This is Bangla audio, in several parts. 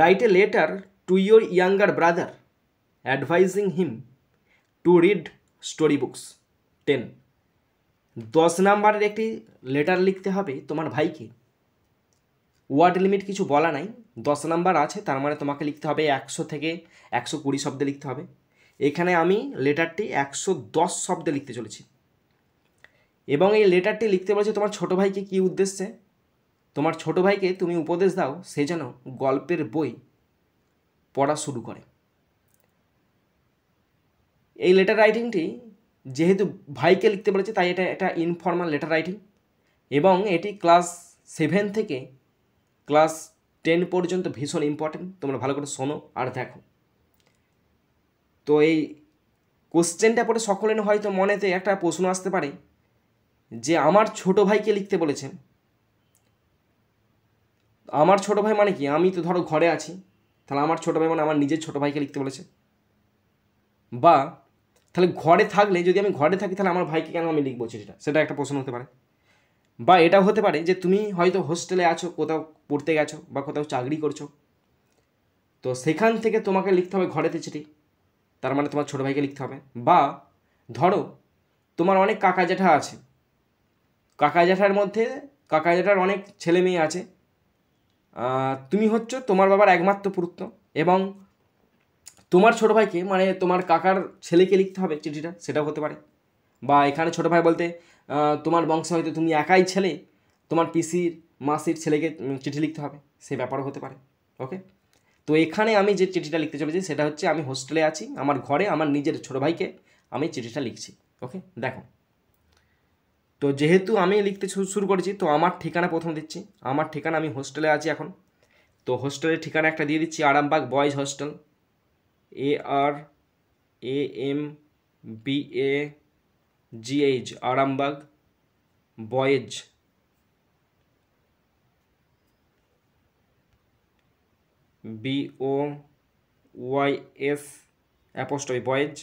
Write a letter to your younger brother advising him to read story books. 10, 10 নাম্বারের একটি লেটার লিখতে হবে তোমার ভাইকে। ওয়ার্ড লিমিট কিছু বলা নাই, 10 নাম্বার আছে, তার মানে তোমাকে লিখতে হবে 100 থেকে 120 শব্দে লিখতে হবে। এখানে আমি লেটারটি 110 শব্দে লিখতে চলেছি এবং এই লেটারটি লিখতে বলেছে তোমার ছোটো ভাইকে কী উদ্দেশ্যে? তোমার ছোটো ভাইকে তুমি উপদেশ দাও সে যেন গল্পের বই পড়া শুরু করে। এই লেটার রাইটিংটি যেহেতু ভাইকে লিখতে বলেছে তাই এটা একটা ইনফর্মাল লেটার রাইটিং এবং এটি ক্লাস 7 থেকে ক্লাস 10 পর্যন্ত ভীষণ ইম্পর্টেন্ট। তোমরা ভালো করে শোনো আর দেখো। তো এই কোশ্চেনটা পড়ে সকলের হয়তো মনেতে একটা প্রশ্ন আসতে পারে যে আমার ছোট ভাইকে লিখতে বলেছেন, আমার ছোট ভাই মানে কি? আমি তো ধরো ঘরে আছি, তাহলে আমার ছোট ভাই মানে আমার নিজের ছোট ভাইকে লিখতে বলেছে। বা তাহলে ঘরে থাকলে, যদি আমি ঘরে থাকি তাহলে আমার ভাইকে কেন আমি লিখবো চিঠিটা, সেটা একটা প্রশ্ন হতে পারে। বা এটাও হতে পারে যে তুমি হয়তো হোস্টেলে আছো, কোথাও পড়তে গেছো বা কোথাও চাকরি করছো, তো সেখান থেকে তোমাকে লিখতে হবে ঘরেতে চিঠি, তার মানে তোমার ছোটো ভাইকে লিখতে হবে। বা ধরো তোমার অনেক কাকা জ্যাঠা আছে, কাকা জ্যাঠার মধ্যে কাকা জ্যাঠার অনেক ছেলে মেয়ে আছে, তুমি হচ্ছ তোমার বাবার একমাত্র পুত্র এবং তোমার ছোটো ভাইকে মানে তোমার কাকার ছেলেকে লিখতে হবে চিঠিটা, সেটাও হতে পারে। বা এখানে ছোটো ভাই বলতে তোমার বংশে হয়তো তুমি একাই ছেলে, তোমার পিসির মাসির ছেলেকে চিঠি লিখতে হবে, সে ব্যাপারও হতে পারে। ওকে, তো এখানে আমি যে চিঠিটা লিখতে চলেছি সেটা হচ্ছে আমি হোস্টেলে আছি, আমার ঘরে আমার নিজের ছোটো ভাইকে আমি চিঠিটা লিখছি। ওকে, দেখো, তো যেহেতু আমি লিখতে শুরু করেছি তো আমার ঠিকানা প্রথম দিচ্ছি। আমার ঠিকানা, আমি হোস্টেলে আছি এখন, তো হোস্টেলের ঠিকানা একটা দিয়ে দিচ্ছি, Arambagh boys hostel, ARAMBAGH, Arambagh boys, BOYS apostrophe boys,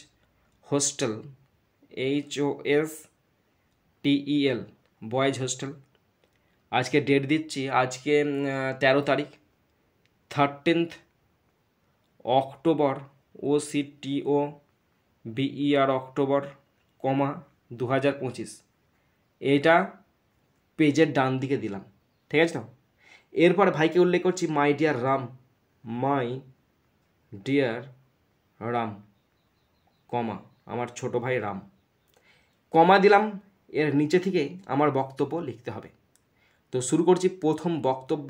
hostel HOSTEL, boys hostel. আজকে ডেট দিচ্ছি, আজকে 13 তারিখ, 13th অক্টোবর, OCTOBER অক্টোবর, 2025। এটা পেজের ডান দিকে দিলাম, ঠিক আছে তো? এরপরে ভাইকে উল্লেখ করছি, my dear Ram, my dear Ram, comma, আমার ছোট ভাই রাম, কমা দিলাম। এর নিচে থেকে আমার বক্তব্য লিখতে হবে। তো শুরু করছি প্রথম বক্তব্য।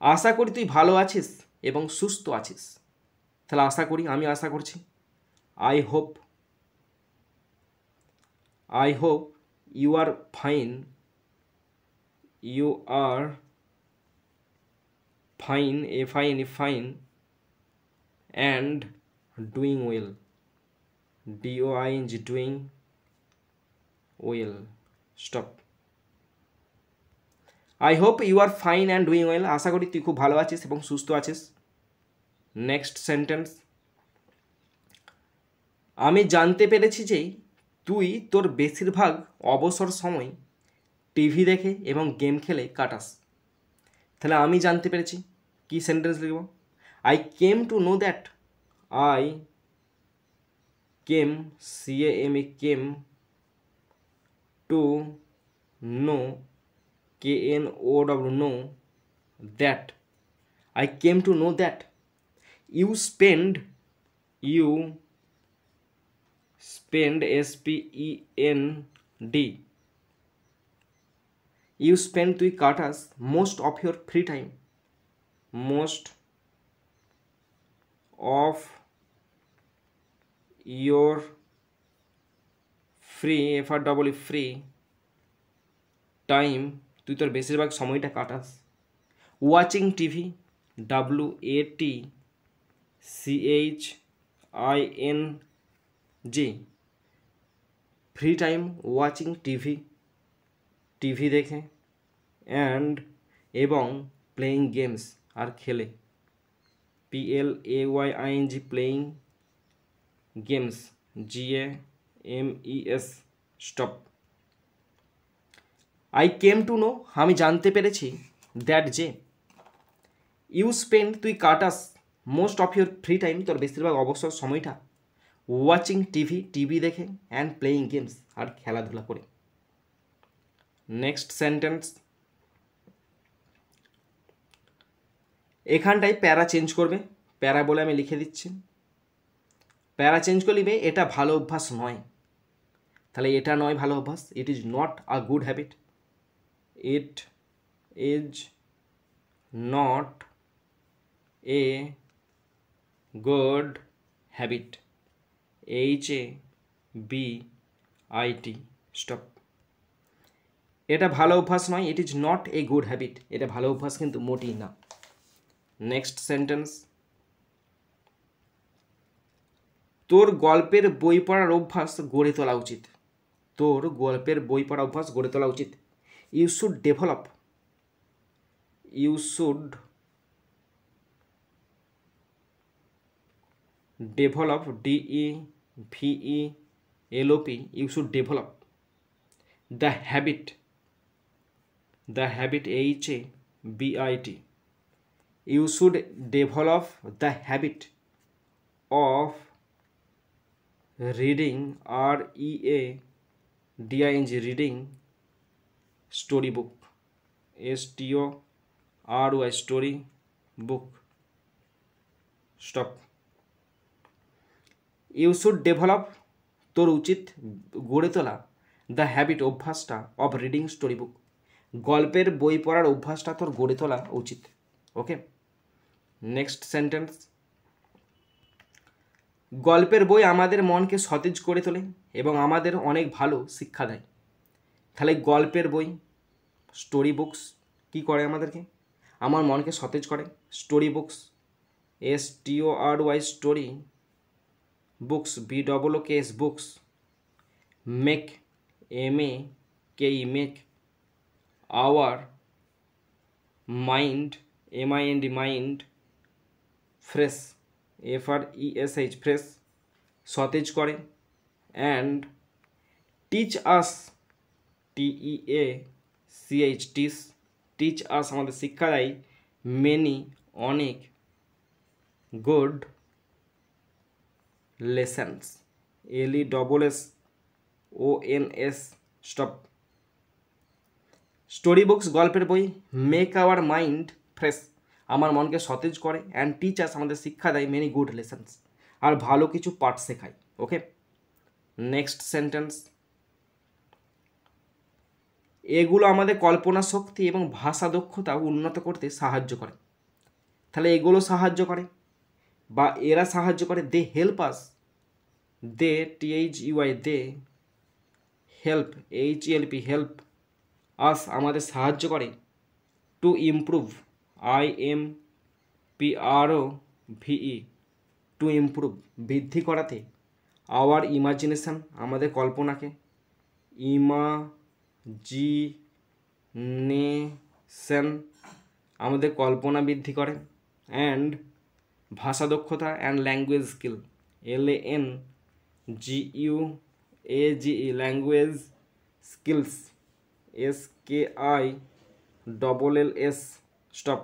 আশা করি তুই ভালো আছিস এবং সুস্থ আছিস। তাহলে আশা করি, আমি আশা করছি, I hope you are fine, fine and doing well, DOING, doing well, stop, I hope you are fine and doing well, আশা করি তুই খুব ভালো আছিস এবং সুস্থ আছিস। নেক্সট সেন্টেন্স, আমি জানতে পেরেছি যে তুই তোর বেশিরভাগ অবসর সময় টিভি দেখে এবং গেম খেলে কাটাস। তাহলে আমি জানতে পেরেছি, কি সেন্টেন্স লিখব? I came to know that, I came, CAME, came to know, KNOW, know, that, I came to know that you spend, SPEND, you spend, তুই কাটাস, most of your free time, most of your free, free time, তুই তোর বেশিরভাগ সময়টা কাটাস। Watching TV, WATCHING, free time, watching TV দেখে, অ্যান্ড এবং প্লেয়িং গেমস, আর খেলে, PLAYING, playing games, GAMES, stop. I came to know, আমি জানতে পেরেছি, দ্যাট, যে, ইউ স্পেন্ড, তুই কাটাস most of your free time, তোর বেশিরভাগ অবসর সময়টা ওয়াচিং টিভি দেখে অ্যান্ড প্লেয়িং গেমস, আর খেলাধুলা করে। নেক্সট সেন্টেন্স, এখানটায় প্যারা চেঞ্জ করবে, প্যারা বলে আমি লিখে দিচ্ছি, প্যারা চেঞ্জ করে লিখবে এটা ভালো অভ্যাস নয়, তাহলে এটা নয় ভালো অভ্যাস, it is not a good habit, it is not a good habit, HABIT, stop. এটা ভালো অভ্যাস নয়, it is not a good habit, এটা ভালো অভ্যাস কিন্তু মোটেই না। নেক্সট সেন্টেন্স, তোর গল্পের বই পড়ার অভ্যাস গড়ে তোলা উচিত, তোর গল্পের বই পড়া অভ্যাস গড়ে তোলা উচিত। You should develop, you should develop, DEVELOP, you should develop the habit, HABIT, you should develop the habit of reading, READING, reading story book, STORY, story book, stop। you should develop, তোর উচিত গড়ে তোলা, দ্য হ্যাবিট, অভ্যাসটা, অফ রিডিং স্টোরি বুক, গল্পের বই পড়ার অভ্যাসটা তোর গড়ে তোলা উচিত। ওকে, নেক্সট সেন্টেন্স, গল্পের বই আমাদের মনকে সতেজ করে তোলে এবং আমাদের অনেক ভালো শিক্ষা দেয়, তাহলে গল্পের বই, স্টোরি বুকস কী করে আমাদেরকে, আমার মনকে সতেজ করে, story books, STORY, story books, BOOKS, books, make, MAKE, make, our mind, MIND, mind, fresh, FRESH, fresh, সতেজ করে, and teach us, TEACH, teach us, আমাদের শিক্ষা দেয়, মেনি, অনেক, good lessons, LESSONS, stop. Story books, গল্পের বই, মেক আওয়ার মাইন্ড ফ্রেশ, আমার মনকে সতেজ করে, অ্যান্ড টিচার্স, আমাদের শিক্ষা দেয়, মেনি গুড লেসন্স, আর ভালো কিছু পাঠ শেখায়। ওকে, নেক্সট সেন্টেন্স, এগুলো আমাদের কল্পনা শক্তি এবং ভাষা দক্ষতা উন্নত করতে সাহায্য করে, তাহলে এগুলো সাহায্য করে বা এরা সাহায্য করে, they help us, they, THEY, they, help, HELP, help us, আমাদের সাহায্য করে, to improve, IMPROVE, to improve, বৃদ্ধি করাতে, আওয়ার ইমাজিনেশন, আমাদের কল্পনাকে, ইমাজিনেশন, আমাদের কল্পনা বৃদ্ধি করে, অ্যান্ড ভাষা দক্ষতা, and language skill, LANGUAGE, language skills, SKILLS, stop.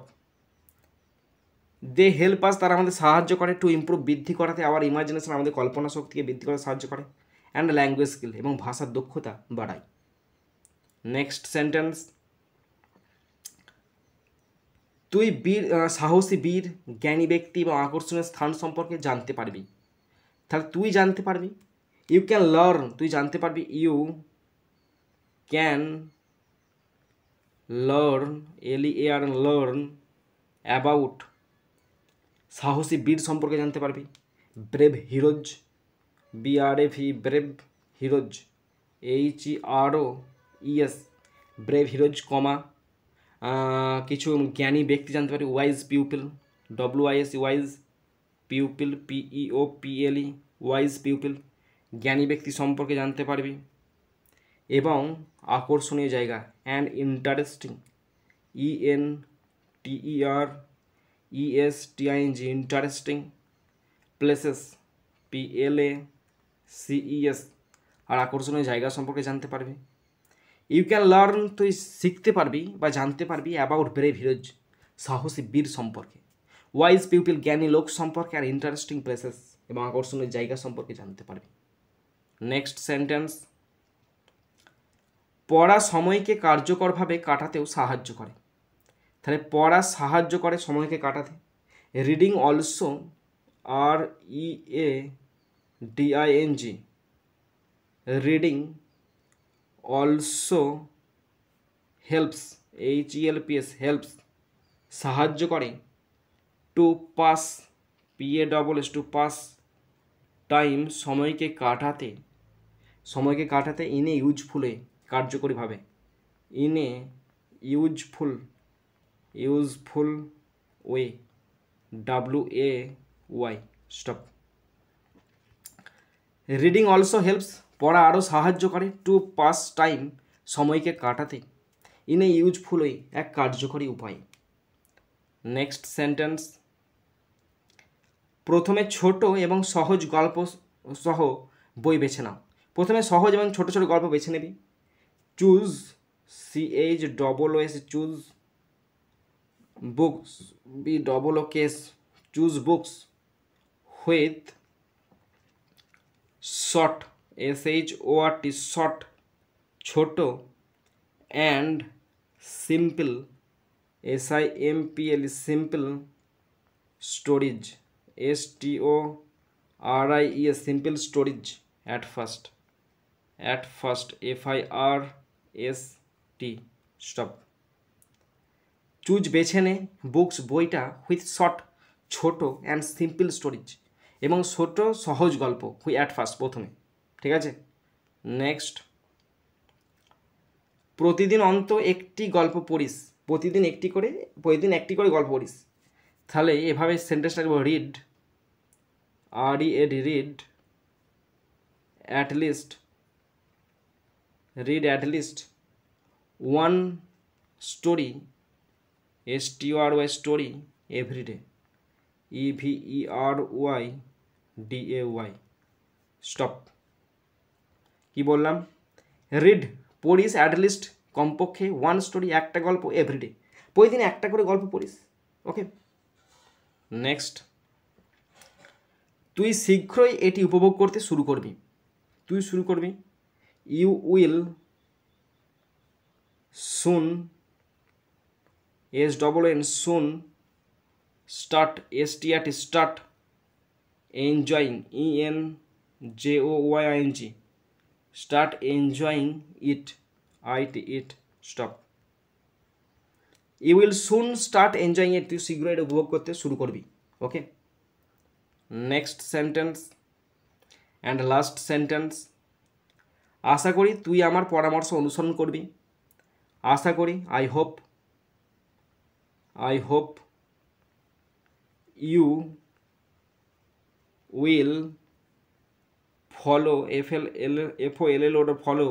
They help us, তারা আমাদের সাহায্য করে, টু ইমপ্রুভ, বৃদ্ধি করাতে, আওয়ার ইমাজিনেশন, আমাদের কল্পনা শক্তিকে বৃদ্ধি করতে সাহায্য করে, অ্যান্ড ল্যাঙ্গুয়েজ স্কিল, এবং ভাষার দক্ষতা বাড়ায়। নেক্সট সেন্টেন্স, তুই সাহসী বীর, জ্ঞানী ব্যক্তি এবং আকর্ষণীয় স্থান সম্পর্কে জানতে পারবি, তাহলে তুই জানতে পারবি, ইউ ক্যান লার্ন, তুই জানতে পারবি, you can learn, LEARN, about, সাহসী বীর সম্পর্কে জানতে পারবি, brave heroes, BRAVE, brave heroes, HEROES, brave heroes, comma, কিছু জ্ঞানী ব্যক্তি জানতে পারি, wise people, WISE, wise people, PEOPLE, wise people, জ্ঞানী ব্যক্তি সম্পর্কে জানতে পারবি, এবং আকর্ষণীয় জায়গা, and interesting, INTERESTING, interesting, places, PLACES, আর আকর্ষণীয় জায়গা সম্পর্কে জানতে পারবি। ইউ ক্যান লার্ন, তুই শিখতে পারবি বা জানতে পারবি, অ্যাবাউট ব্রেভ হিরোজ, সাহসী বীর সম্পর্কে, ওয়াইজ পিপল জ্ঞানী লোক সম্পর্কে আর ইন্টারেস্টিং প্লেসেস এবং আকর্ষণীয় জায়গা সম্পর্কে জানতে পারবি। নেক্সট সেন্টেন্স, পড়া সময়কে কার্যকরভাবে কাটাতেও সাহায্য করে। তাহলে পড়া সাহায্য করে সময়কে কাটাতে। Reading also, READING, reading also helps, HELPS, helps, সাহায্য করে। To pass, PASS, to pass time, সময়কে কাটাতে, সময়কে কাটাতে ইন এ ইউজফুল ওয়ে, কার্যকরীভাবে, in a useful way, WAY, stop. Reading also helps, পড়া আরও সাহায্য করে। টু পাস টাইম, সময়কে কাটাতে। ইন এ ইউজফুল ওয়ে, এক কার্যকরী উপায়। নেক্সট সেন্টেন্স, প্রথমে ছোট এবং সহজ গল্প সহ বই বেছে নাও। প্রথমে সহজ এবং ছোট ছোট গল্প বেছে নিবি। Choose, CHOOS, choose books, BOOKS, choose books with short, SHORT, short, ছোট, and simple, SIMPL, simple stories, STORIES, simple stories. At first, FIRST, stop. Choose, বেছে নে, বুকস, বইটা, উইথ শর্ট, ছোট, অ্যান্ড সিম্পল স্টোরিজ, এবং ছোট সহজ গল্প, অ্যাট ফার্স্ট, প্রথমে। ঠিক আছে। নেক্সট, প্রতিদিন অন্তত একটি গল্প পড়িস। প্রতিদিন একটি করে গল্প পড়িস। তাহলে এভাবে সেন্টেন্সটা লিখব, read, READ, read at least one story, STORY, story, everyday, EVERYDAY, stop. কি বললাম? রিড, পড়িস, অ্যাট লিস্ট, কমপক্ষে, ওয়ান স্টোরি, একটা গল্প, এভরিডে, প্রতিদিন একটা করে গল্প পড়িস। ওকে। নেক্সট, তুই শীঘ্রই এটি উপভোগ করতে শুরু করবি। You will soon, SNN, soon, start, START, start, enjoying, ENJOYING, start enjoying it, IT, stop. You will soon start enjoying it, তুই শীঘ্রই এটা উপভোগ করতে শুরু করবি। Okay. Next sentence and last sentence, আশা করি তুই আমার পরামর্শ অনুসরণ করবি। আশা করি, I hope you will follow, FOLLO, follow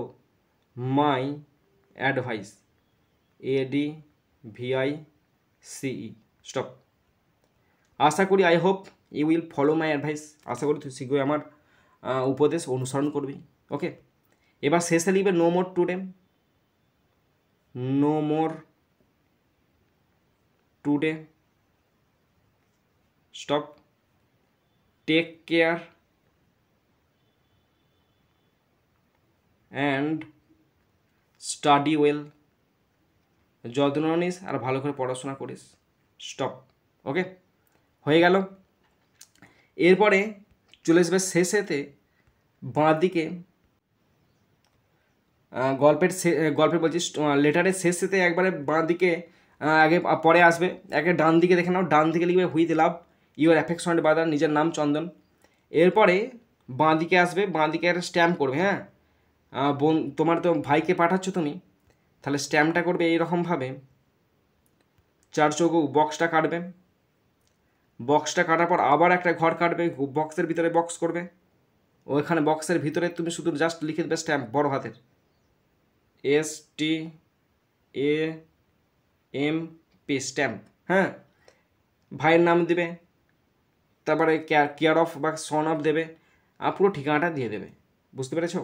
my advice, ADVICE, stop. আশা করি, I hope you will follow my advice, আশা করি তুই শীঘ্রই আমার উপদেশ অনুসরণ করবি। ওকে। এবার শেষে লিখবে no more today, stop. Take care and study well, যত্ন নিস আর ভালো করে পড়াশোনা করিস, স্টপ। ওকে, হয়ে গেল। এরপরে চলে আসবে শেষেতে বাঁ দিকে, গল্পের বলছি, লেটারের শেষেতে একবারে বাঁ দিকে আগে পরে আসবে, একে ডান দিকে দেখে নাও, ডান দিকে লিখবে with love your affectionate brother, নিজের নাম চন্দন। এরপরে বাঁ দিকে আসবে, বাঁ দিকে একটা স্ট্যাম্প করবে। হ্যাঁ, তোমার তো ভাইকে পাঠাচ্ছ তুমি, তাহলে স্ট্যাম্পটা করবে এইরকমভাবে, 4 চৌকো বক্সটা কাটবে, বক্সটা কাটার পর আবার একটা ঘর কাটবে, বক্সের ভিতরে বক্স করবে, ওইখানে বক্সের ভিতরে তুমি শুধু জাস্ট লিখে দেবে স্ট্যাম্প, বড় হাতের STAMP, স্ট্যাম্প। হ্যাঁ, ভাইয়ের নাম দেবে, তারপরে কেয়ার অফ বা সন অফ দেবে, আর পুরো ঠিকানাটা দিয়ে দেবে। বুঝতে পেরেছো?